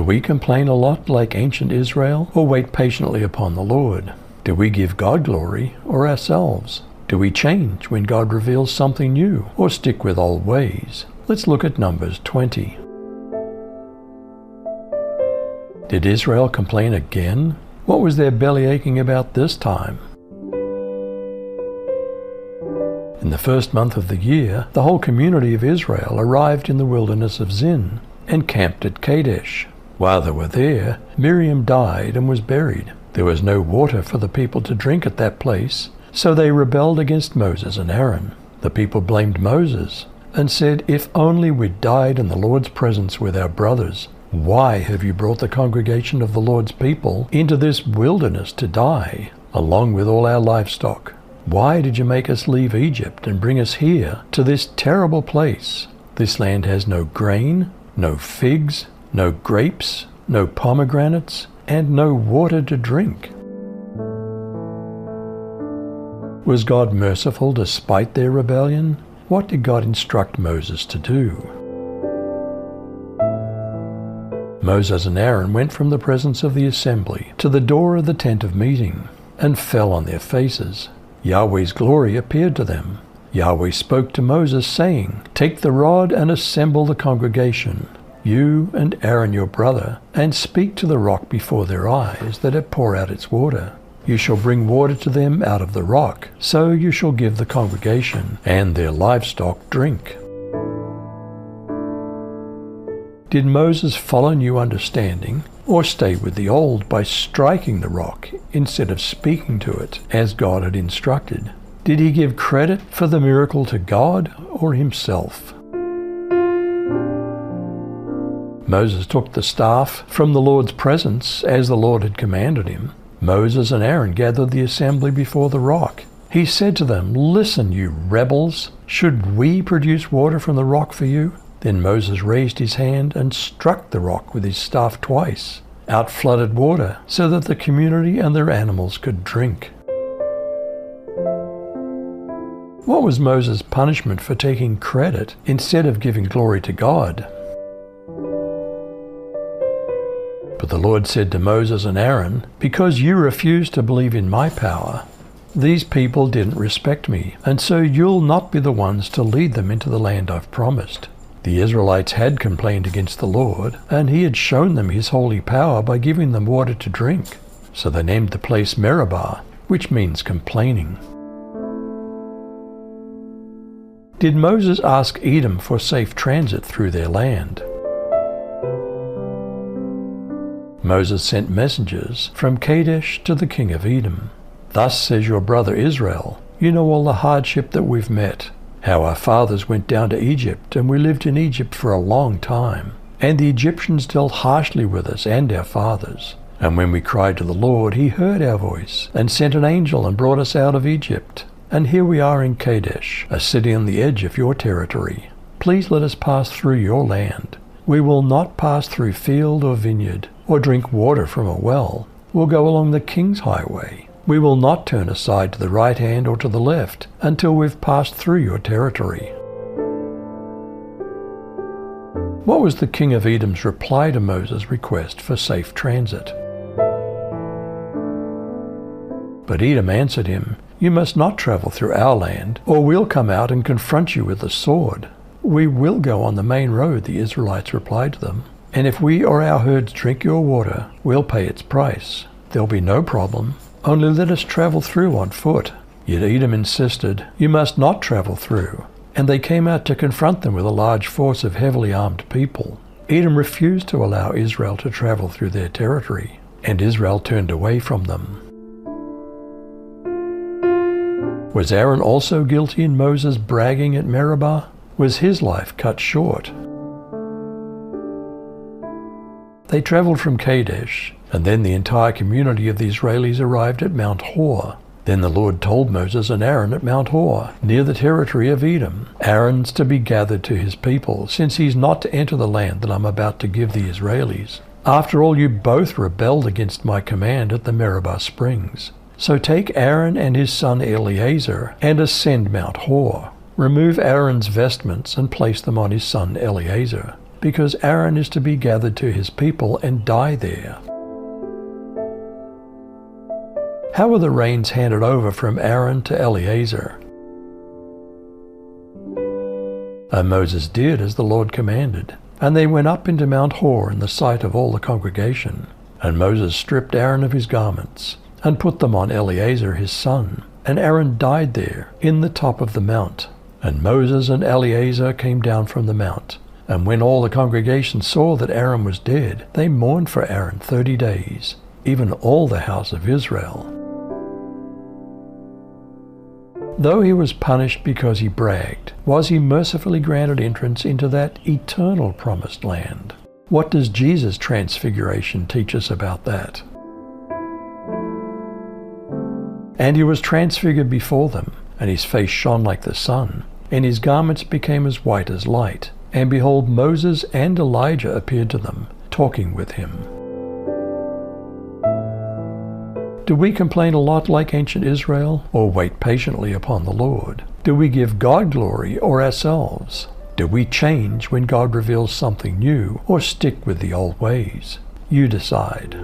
we complain a lot like ancient Israel, or wait patiently upon the Lord? Do we give God glory or ourselves? Do we change when God reveals something new, or stick with old ways? Let's look at Numbers 20. Did Israel complain again? What was their belly aching about this time? In the first month of the year, the whole community of Israel arrived in the wilderness of Zin and camped at Kadesh. While they were there, Miriam died and was buried. There was no water for the people to drink at that place, so they rebelled against Moses and Aaron. The people blamed Moses and said, "If only we'd died in the Lord's presence with our brothers. Why have you brought the congregation of the Lord's people into this wilderness to die, along with all our livestock? Why did you make us leave Egypt and bring us here to this terrible place? This land has no grain, no figs, no grapes, no pomegranates, and no water to drink." Was God merciful despite their rebellion? What did God instruct Moses to do? Moses and Aaron went from the presence of the assembly to the door of the tent of meeting and fell on their faces. Yahweh's glory appeared to them. Yahweh spoke to Moses, saying, "Take the rod and assemble the congregation, you and Aaron your brother, and speak to the rock before their eyes, that it pour out its water. You shall bring water to them out of the rock, so you shall give the congregation and their livestock drink." Did Moses follow new understanding, or stay with the old by striking the rock instead of speaking to it as God had instructed? Did he give credit for the miracle to God or himself? Moses took the staff from the Lord's presence as the Lord had commanded him. Moses and Aaron gathered the assembly before the rock. He said to them, "Listen, you rebels, should we produce water from the rock for you?" Then Moses raised his hand and struck the rock with his staff twice. Out flooded water, so that the community and their animals could drink. What was Moses' punishment for taking credit instead of giving glory to God? But the Lord said to Moses and Aaron, "Because you refused to believe in my power, these people didn't respect me, and so you'll not be the ones to lead them into the land I've promised." The Israelites had complained against the Lord, and he had shown them his holy power by giving them water to drink. So they named the place Meribah, which means complaining. Did Moses ask Edom for safe transit through their land? Moses sent messengers from Kadesh to the king of Edom. "Thus says your brother Israel, you know all the hardship that we've met, how our fathers went down to Egypt, and we lived in Egypt for a long time. And the Egyptians dealt harshly with us and our fathers. And when we cried to the Lord, he heard our voice, and sent an angel and brought us out of Egypt. And here we are in Kadesh, a city on the edge of your territory. Please let us pass through your land. We will not pass through field or vineyard, or drink water from a well. We'll go along the king's highway. We will not turn aside to the right hand or to the left until we've passed through your territory." What was the king of Edom's reply to Moses' request for safe transit? But Edom answered him, "You must not travel through our land, or we'll come out and confront you with the sword." "We will go on the main road," the Israelites replied to them. "And if we or our herds drink your water, we'll pay its price. There'll be no problem. Only let us travel through on foot." Yet Edom insisted, "You must not travel through." And they came out to confront them with a large force of heavily armed people. Edom refused to allow Israel to travel through their territory, and Israel turned away from them. Was Aaron also guilty in Moses' bragging at Meribah? Was his life cut short? They traveled from Kadesh, and then the entire community of the Israelis arrived at Mount Hor. Then the Lord told Moses and Aaron at Mount Hor, near the territory of Edom, "Aaron's to be gathered to his people, since he's not to enter the land that I'm about to give the Israelis. After all, you both rebelled against my command at the Meribah springs. So take Aaron and his son Eleazar and ascend Mount Hor. Remove Aaron's vestments and place them on his son Eleazar. because Aaron is to be gathered to his people and die there. How were the reins handed over from Aaron to Eleazar? And Moses did as the Lord commanded, and they went up into Mount Hor in the sight of all the congregation. And Moses stripped Aaron of his garments, and put them on Eleazar his son. And Aaron died there in the top of the mount. And Moses and Eleazar came down from the mount. And when all the congregation saw that Aaron was dead, they mourned for Aaron 30 days, even all the house of Israel. Though he was punished because he bragged, was he mercifully granted entrance into that eternal promised land? What does Jesus' transfiguration teach us about that? And he was transfigured before them, and his face shone like the sun, and his garments became as white as light. And behold, Moses and Elijah appeared to them, talking with him. Do we complain a lot like ancient Israel, or wait patiently upon the Lord? Do we give God glory or ourselves? Do we change when God reveals something new, or stick with the old ways? You decide.